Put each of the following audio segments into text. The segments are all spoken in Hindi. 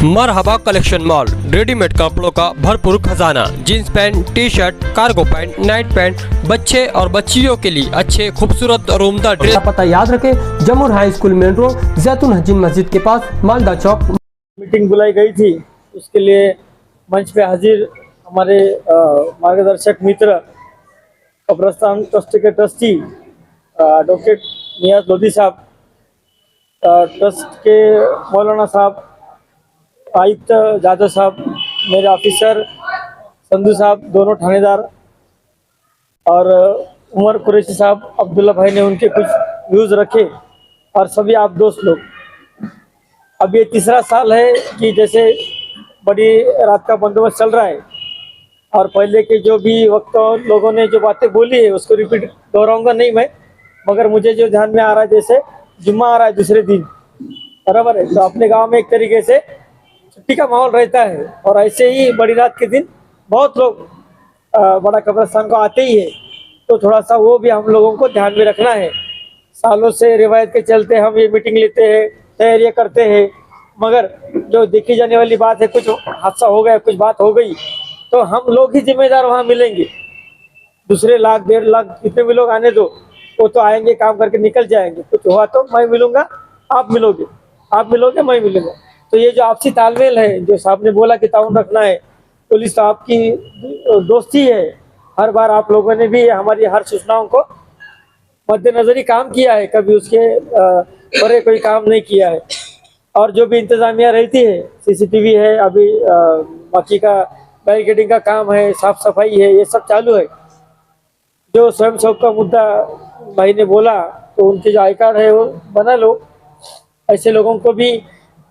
मरहबा कलेक्शन मॉल, रेडीमेड कपड़ों का भरपूर खजाना, jeans pant, T shirt, cargo pant, night pant, बच्चे और बच्चियों के लिए अच्छे खूबसूरत और उम्दा ड्रेस। पता याद रखे, जमुर हाई स्कूल मेन रोड, जैतून हजीन मस्जिद के पास, मालदा चौक। मीटिंग बुलाई गई थी, उसके लिए मंच पे हाजिर हमारे मार्गदर्शक मित्र कब्रस्तान ट्रस्ट के ट्रस्टी एडवोकेट नियाज लोधी साहब, ट्रस्ट के मौलाना साहब, आयुक्त जादव साहब, मेरे ऑफिसर संधू साहब, दोनों थानेदार, और उमर कुरैशी साहब, अब्दुल्ला भाई ने उनके कुछ व्यूज़ रखे, और सभी आप दोस्त लोग। अब ये तीसरा साल है कि जैसे बड़ी रात का बंदोबस्त चल रहा है, और पहले के जो भी वक्त लोगों ने जो बातें बोली है उसको रिपीट दोहराऊंगा नहीं मैं, मगर मुझे जो ध्यान में आ रहा है, जैसे जुम्मा आ रहा है दूसरे दिन, बराबर है, तो अपने गांव में एक तरीके से छुट्टी का माहौल रहता है, और ऐसे ही बड़ी रात के दिन बहुत लोग बड़ा कब्रिस्तान को आते ही है, तो थोड़ा सा वो भी हम लोगों को ध्यान में रखना है। सालों से रिवायत के चलते हम ये मीटिंग लेते हैं, तैयारियां करते हैं, मगर जो देखी जाने वाली बात है, कुछ हादसा हो गया, कुछ बात हो गई, तो हम लोग ही जिम्मेदार वहाँ मिलेंगे। दूसरे लाख 1.5 लाख कितने भी लोग आने दो, वो तो आएंगे, काम करके निकल जाएंगे। कुछ हुआ तो मैं मिलूंगा, आप मिलोगे, आप मिलोगे, मैं मिलूंगा। तो ये जो आपसी तालमेल है, जो साहब ने बोला कि ताउन रखना है, पुलिस तो आपकी दोस्ती है। हर बार आप लोगों ने भी हमारी हर सूचनाओं को मद्देनजर ही काम किया है, कभी उसके परे कोई काम नहीं किया है। और जो भी इंतजामिया रहती है, सीसीटीवी है, अभी बाकी का बैरिकेडिंग का काम है, साफ सफाई है, ये सब चालू है। जो स्वयं सेवक का मुद्दा भाई ने बोला, तो उनके जो आई कार्ड है वो बना लो। ऐसे लोगों को भी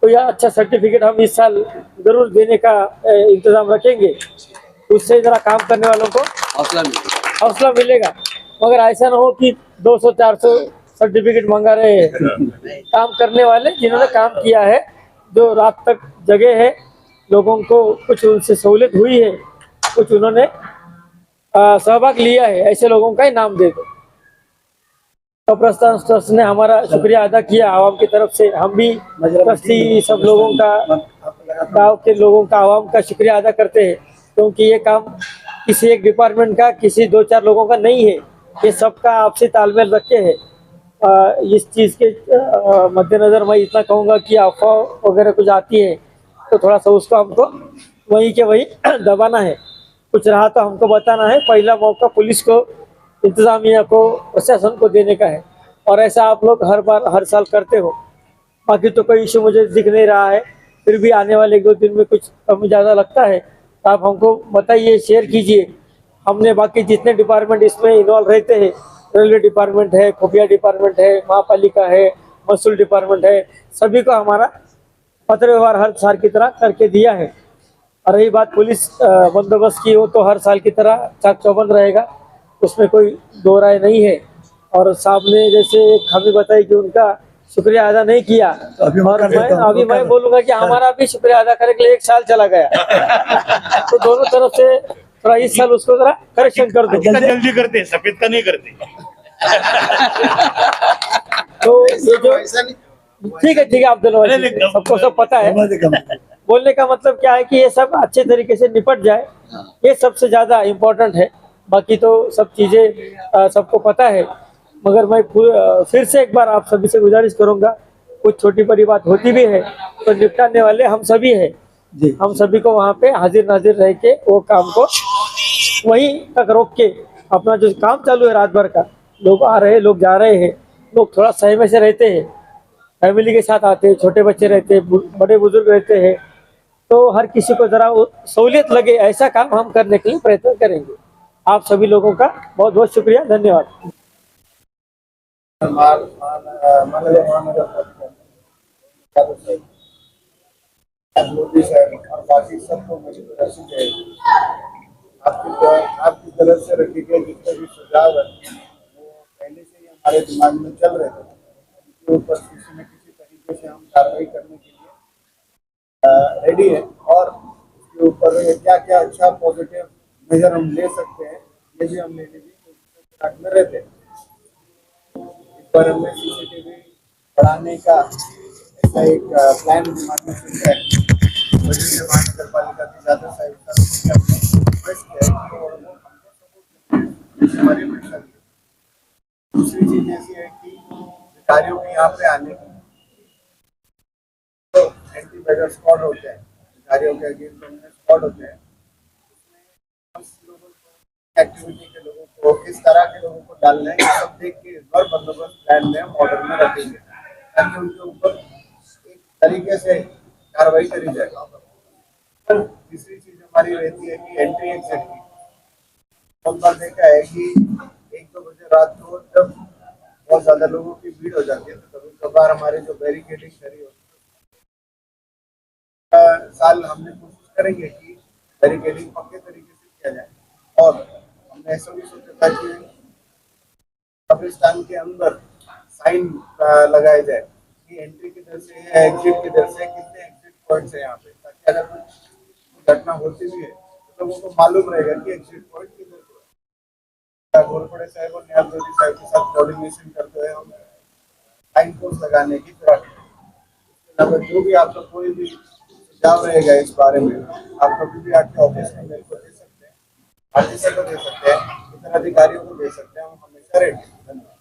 कोई अच्छा सर्टिफिकेट हम इस साल जरूर देने का इंतजाम रखेंगे, उससे जरा काम करने वालों को हौसला मिलेगा। मगर ऐसा ना हो कि 200-400 सर्टिफिकेट मंगा रहे हैं। काम करने वाले जिन्होंने काम किया है, जो रात तक जगह है, लोगों को कुछ उनसे सहूलियत हुई है, कुछ उन्होंने सहभाग लिया है, ऐसे लोगों का ही नाम दे दो। कब्रिस्तान ट्रस्ट ने हमारा शुक्रिया अदा किया आवाम की तरफ से, हम भी ट्रस्टी सब लोगों का, गांव के लोगों का, आवाम का शुक्रिया अदा करते हैं, क्योंकि ये काम किसी एक डिपार्टमेंट का, किसी 2-4 लोगों का नहीं है, ये सबका आपसी तालमेल रखे है। इस चीज़ के मद्देनज़र मैं इतना कहूँगा कि अफवाह वगैरह कुछ आती है तो थोड़ा सा उसको हमको वहीं के वहीं दबाना है। कुछ रहा तो हमको बताना है। पहला मौका पुलिस को, इंतज़ामिया को, प्रशासन को देने का है, और ऐसा आप लोग हर बार हर साल करते हो। बाकी तो कोई इशू मुझे दिख नहीं रहा है, फिर भी आने वाले 2 दिन में कुछ कम ज़्यादा लगता है तो आप हमको बताइए, शेयर कीजिए। हमने बाकी जितने डिपार्टमेंट इसमें इन्वॉल्व रहते हैं, रेलवे डिपार्टमेंट है, खुफिया डिपार्टमेंट है, महापालिका है, महसूल डिपार्टमेंट है, सभी को हमारा पत्र व्यवहार हर साल की तरह करके दिया है। और रही बात पुलिस बंदोबस्त की, वो तो हर साल की तरह चाक चौबंद रहेगा, उसमें कोई दो राय नहीं है। और साहब ने जैसे एक हमें बताई कि उनका शुक्रिया अदा नहीं किया, और मैं बोलूँगा कि हमारा भी शुक्रिया अदा करने के लिए 1 साल चला गया। तो दोनों तरफ से थोड़ा इस साल उसको जरा करेक्शन कर दो। जल्दी करते, सफेद का नहीं करते। तो ये जो ठीक है आप दोनों, सबको सब पता है। बोलने का मतलब क्या है कि ये सब अच्छे तरीके से निपट जाए, ये सबसे ज्यादा इम्पोर्टेंट है। बाकी तो सब चीजें सबको पता है, मगर मैं फिर से एक बार आप सभी से गुजारिश करूंगा, कुछ छोटी बड़ी बात होती भी है तो निपटाने वाले हम सभी हैं। हम सभी को वहाँ पे हाजिर नाजिर रह के वो काम को वहीं तक रोक के, अपना जो काम चालू है रात भर का, लोग आ रहे हैं, लोग जा रहे हैं, लोग थोड़ा सहमे से रहते हैं, फैमिली के साथ आते हैं, छोटे बच्चे रहते हैं, बड़े बुजुर्ग रहते हैं, तो हर किसी को जरा सहूलियत लगे, ऐसा काम हम करने के लिए प्रयत्न करेंगे। आप सभी लोगों का बहुत बहुत शुक्रिया, धन्यवाद। मोदी साहब और बाकी सबको मेरी तरफ से आपकी तरफ से रखी गई जितने भी सुझाव है वो पहले से ही हमारे दिमाग में चल रहे थे। उनके ऊपर किसी न किसी तरीके से हम कार्रवाई करने के लिए रेडी है, और उसके ऊपर क्या क्या अच्छा पॉजिटिव मेजर हम ले सकते हैं, ये भी हम लेने की में रहते हैं। इस बार हमने सीसीटीवी बढ़ाने का ऐसा एक प्लान दिमाग में चल रहा है। यहाँ पे आने की तो एंटी बैगर स्क्वाड होते हैं, अधिकारियों के अगेंस्ट हमने स्क्वाड होते हैं, उसमें 10 लोगों को एक्टिविटी के लोगों को किस तरह के लोगों को डालना है ये सब देख के इस बार बंदोबस्त प्लान में हम ऑर्डर में रखेंगे ताकि उनके ऊपर एक तरीके से कार्रवाई करी जाए। तीसरी चीज हमारी रहती है कि एंट्री एग्जिट की। बहुत बार देखा है कि 1-2 बजे रात को जब बहुत ज्यादा लोगों की भीड़ हो जाती है तो कभी कभार हमारे जो बैरिकेडिंग करी होती है साल हमने कोशिश करेंगे कि बैरिकेडिंग पक्के तरीके से किया जाए और हमने ऐसा भी सोचा था कि कब्रिस्तान के अंदर साइन लगाए जाए कि एंट्री किधर से है एग्जिट किधर से, कितने एग्जिट पॉइंट्स है यहाँ पे, ताकि अगर कुछ घटना होती भी है तो लोगों को मालूम रहेगा कि एग्जिट पॉइंट किधर है। घोरपड़े साहब और न्याय जोड़ी साहब के साथ कोऑर्डिनेशन करते हुए हम साइन पोस्ट लगाने की तरफ, इसके अलावा जो भी आपका कोई भी सुझाव रहेगा इस बारे में आप कभी भी आके ऑफिस में मेरे को दे सकते हैं, आरटीसी को दे सकते हैं, इतर अधिकारियों को दे सकते हैं, हम हमेशा रेडी। धन्यवाद।